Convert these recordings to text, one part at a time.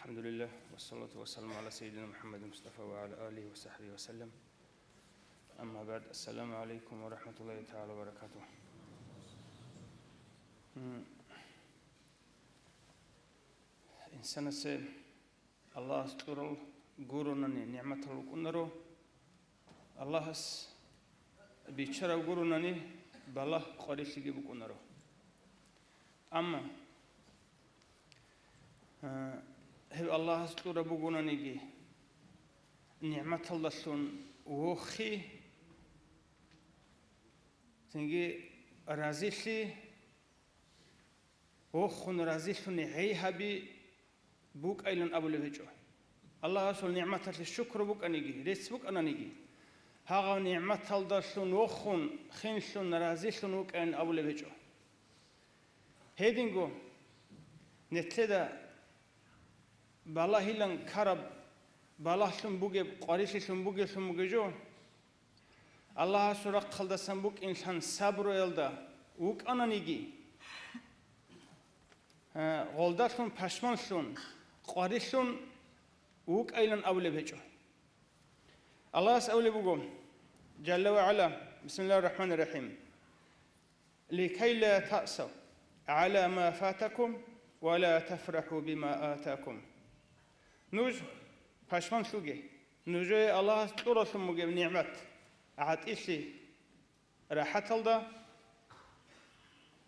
الحمد لله والصلاة والسلام على سيدنا محمد المصطفى وعلى آله وصحبه وسلم. أما بعد، السلام عليكم ورحمة الله تعالى وبركاته. إنسان سي الله استرل غورونني نعمة القنرو الله بيشرب غورونني بالله قريش يجيب قنرو. أما هل الله استر بغوننيجي نعمة الله سون وخي تنجي رازيشي وخون رازيشوني هي هبي بوك أيلن أبو لهجو الله سون نعمة الشكر بوك أنيجي ريس بوك أنيجي هاغا نعمة الله سون وخون خنشون رازيشون بوك أن أبو لهجو هيدينغو نتلدا بالله لن كرب بالله سنبوجي قريش سنبوجي جو الله سرق خلدا سنبوك إنسان صبر يلدا وك أنا نيجي غلدا سن پشمان سن قريش سن وك أيلن أولي بيجو الله سأولي بقوم جل وعلا بسم الله الرحمن الرحيم لكي لا تأسوا على ما فاتكم ولا تفرحوا بما آتاكم نوج پشمان شوگه نوجه الله تورسم مگه نعمت عطیشی راحت الدا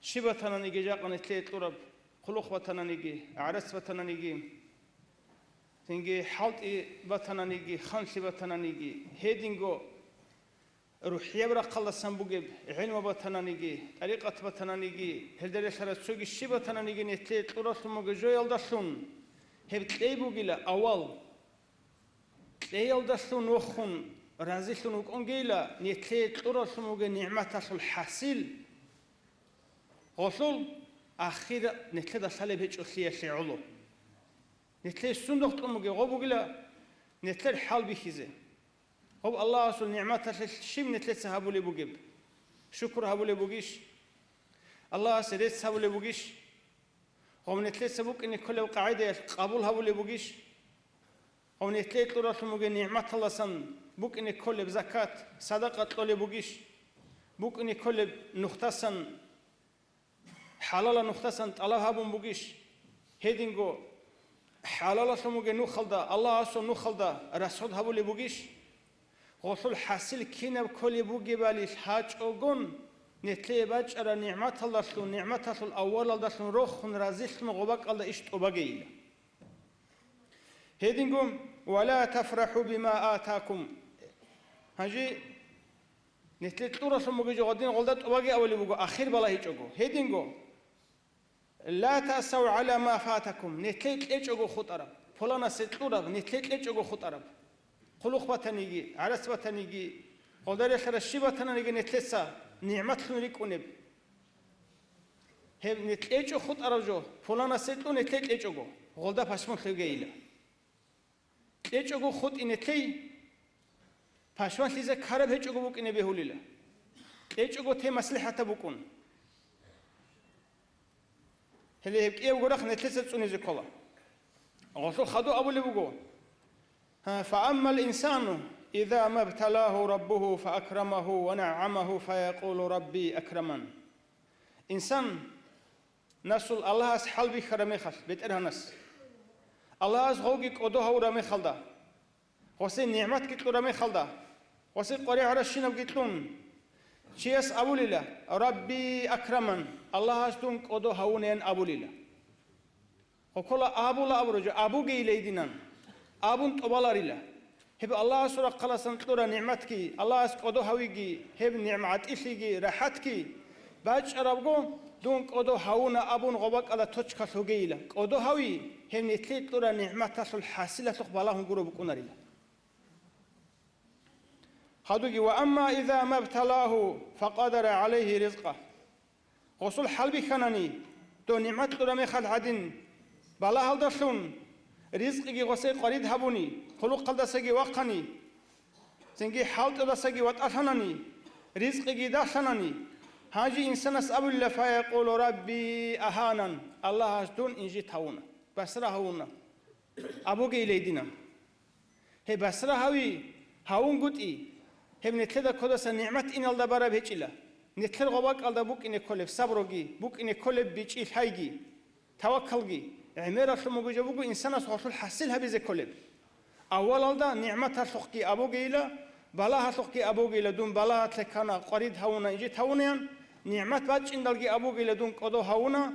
شی بتنانیگه جاقن تلیت تورب خلوق بتنانیگه عرس بتنانیگه تنگه حالت بتنانیگه خانشی بتنانیگه هیدینگو روحیه برا قلسن بگه علم بتنانیگه طریقت بتنانیگه هلدر شرط شوگه شی بتنانیگه نتلیت تورسم مگه جوی الداشون هبتلي بوجيلا أول تلي يلدسون وخون رازيشون وكونجيلا نتلي تورسون وجه نعمة الحاصل غسول أخير نتلي دسالة بيج أسيا شعلو نتلي السندق تموجه غبوجيلا نتلي الحال بيخزه هو الله أصل نعمة الشيم نتلي سهابولي بوجيب شكر هابولي بوجيش الله سريت سهابولي بوجيش هم نتلي سبوك إن كل قاعدة قبولها ولا بوجيش هم نتلي تورث مجن نعمة الله سن بوك إن كل بزكاة صدقة ولا بوجيش بوك إن كل نقطة سن حلال نقطة سن الله بوم بوجيش هيدينغو حلال سموجن نخلدا الله أصلا نخلدا رسول هبولي بوجيش غسل حاصل كينا بكل بوجي باليش حاج أوجون نتلي باج على نعمة الله سلون نعمة الله الأول الله سلون روح رازق سلون غباك الله إشت أبغيل هيدينكم ولا تفرحوا بما آتاكم هجي نتلي تورا سلون مبيج غدين غلطات أبغي أولي بقى آخر بلا هيج أجو هيدينكم لا تأسوا على ما فاتكم نتلي تلج أجو خطرة فلانا ستورا نتلي تلج أجو خطرة خلوق بتنيجي عرس بتنيجي غدار خير الشيبة تنيجي نتلسا نعمت خنريك ونب هم نتلجو خود أرجو فلانا سيتلو نتلجو غلدا پشمان خيجيلا نتلجو خود إنتلي پشمان ليزا كارب هجو بوك إنه بهوليلا نتلجو تي مصلحة بوكون هلي هبكي وغرق نتلسا تسوني زكولا غصو خدو أبو لبوغو فأما الإنسان إذا ما ابتلاه ربه فأكرمه ونعمه فيقول ربي أكرمن إنسان نسول الله حال بخرمي خل بيتره نس الله غوغي قدوه ورمي خلدا وسي نعمت كتلو رمي خلدا وسي قريع رشينب كتلون شيس أبو لله ربي أكرمن الله دون قدوه ونين أبو لله وكل أبو لا أبرج أبو جي ليدينان أبون تبالار الله هب الله سورة قلسن تلورا نعمتك الله اسقدو هويجي هب نعمت إشيجي راحتك باج أربعو دون قدو هونا أبون غباك على توشك سوجيلا قدو هوي هم نتلي تلورا نعمت أصل حاصلة تقبلهم قرب كوناريلا هادوجي وأما إذا ما ابتلاه فقدر عليه رزقه غسل حلبي خناني دون نعمت تلورا مخال عدن بلا هالدشون رزقي غسي قريد هبوني خلق قلدسي وقني سنجي حالت دسي واتأشنني رزقي داشنني هاجي إنسان أسأل الله فيقول ربي أهانا الله دون إنجي تهونا بسرا هونا أبوك إليدنا هي بسرة هاون قطي هم نتلدا كودس نعمت إن الله برا بيجلا نتلر غواك الله بوك إن كله صبرجي بوك إن كله بيجي هايجي توكلجي عمير شو موجود بوك إنسان صحصل حسلها بيز كله أول الله نعمتها سقي أبوك إلى بلاها سقي أبوك إلى دون بلاها تكنا قريد هونا يجي هونيان نعمت باج إن دلقي أبوك إلى دون قدو هونا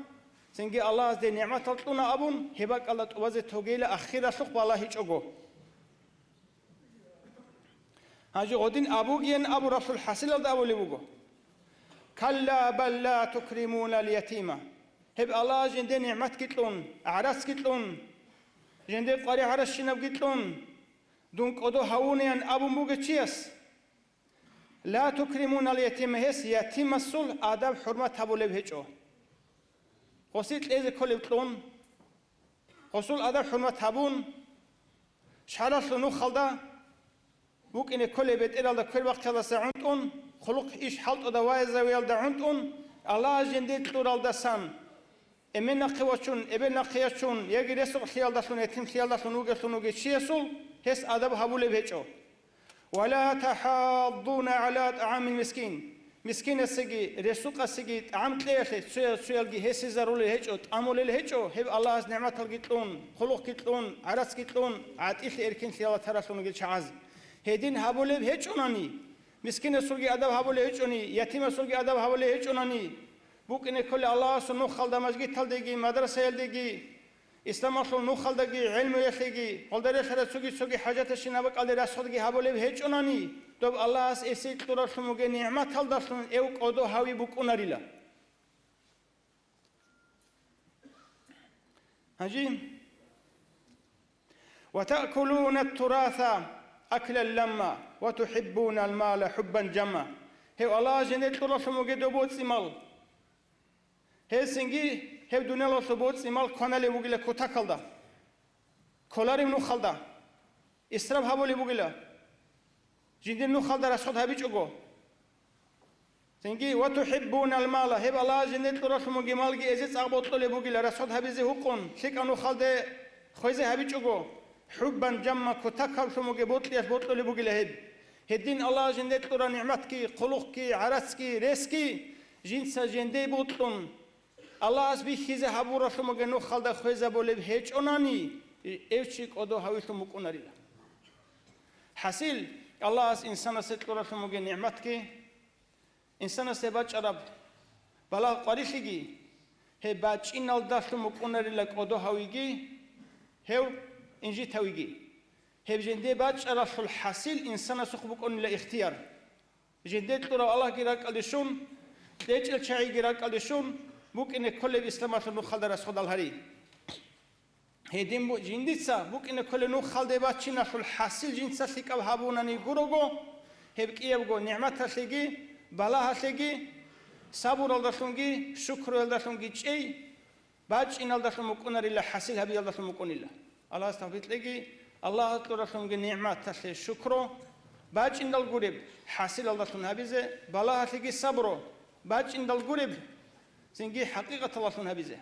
سنجي الله ذي نعمت تلتنا أبون هباك الله توازي توجيله أخيرا سق بالله هيج أجو هاجي غدين أبوكين أبو رسول حسيل الله أولي بوجو كلا بل لا تكرمون اليتيمة هب الله جندي نعمت كتلون عرس كتلون جندي قاري عرس شنب كتلون دون قدو هونيان أبو موجتشيس لا تكرمون اليتيمة هس يتيم السول آداب حرمة أبو لبهجو قصيت ليز كل بتلون قصول آداب حرمة أبون شحالة لنو خلدا بوك إن كل بيت إلى الله كل وقت هذا سعنتون خلق إيش حلت أدواء زويل دعنتون الله جندي تطور الدسان إمنا قوتشون إبنا قياشون يجي رسول خيال دشون يتم خيال دشون وجه شيسول هس أدب هبول بهجو ولا تحاضون على طعام المسكين مسكين السجي رسول السجي طعام تلاش سويل جي هس زرول هجو طعمول الهجو هب الله نعمة الجتلون خلق جتلون عرس جتلون عاتيش إركين خيال ترسون وجه شعاز هدين هبول بهجوناني مسكين السجي أدب هبول هجوني يتيم السجي أدب هبول هجوناني بوك إن كل الله سنو خالد مسجد تلدقي مدرسة يلدقي إسلام أصل نو خالدقي علم يخلقي قدر شرط سوقي حاجات الشنابك على رسولقي هبولي بهجوناني طب الله أس إسيت تراش مجي نعمة تلدشون إيوك أدو هاوي بوك أناريلا هجي وتأكلون التراث أكلا لما وتحبون المال حبا جما هي الله جنت تراش مجي دوبوت سمال هسنجي هب دنيا لو سبوت سمال كنالي بوغيلا كوتاكلدا كولاري نو خالدا اسراف هبولي بوغيلا جندين نو خالدا رشد هبيج اوغو سنجي وتحبون المال هب الله جنت تراش مغي مالغي ازيس اغبوتلي بوغيلا رشد هبيزي حقون شيكانو خالدا خويزي هبيج اوغو حبا جما كوتاكل شموغي بوتلي بوغيلا هب هدين الله جنت ترا نعمتكي قلوقكي عرسكي ريسكي جنسا جندي بوتلون الله أسبي خيزة هبورة شو مجنو خالد خويزة بولي بهيج أناني إيشيك أدو هاويتو مكوناري حسيل الله أس إنسان ستورة شو مجن نعمتك إنسان سباج عرب بلا قريشيجي هي باج إن الله شو مكوناري لك أدو هاويجي هو إنجي تاويجي هي بجندي باج عرب شو الحسيل إنسان سخبك أن لا اختيار جندي تورا الله كيراك أديشون تيج الشعي كيراك أديشون بوك إن كل الإسلام عشان خالد رسول الله هري هيدين بو جنديسا بوك إن كل نو خالد باتشينا شو الحاصل جنسا سيك أبهابونا نيجوروجو هبك إيابجو نعمة هشيجي بلا هشيجي صبر الله شونجي شكر الله شونجي شيء باج إن الله شو مكونر إلا حاصل هبي الله شو مكون إلا الله استغفر لكي الله ترى شونجي نعمة هشي شكره باج إن الغريب حاصل الله شون هبيزه بلا هشيجي صبره باج إن الغريب سنجي حقيقة الله شون هبيزه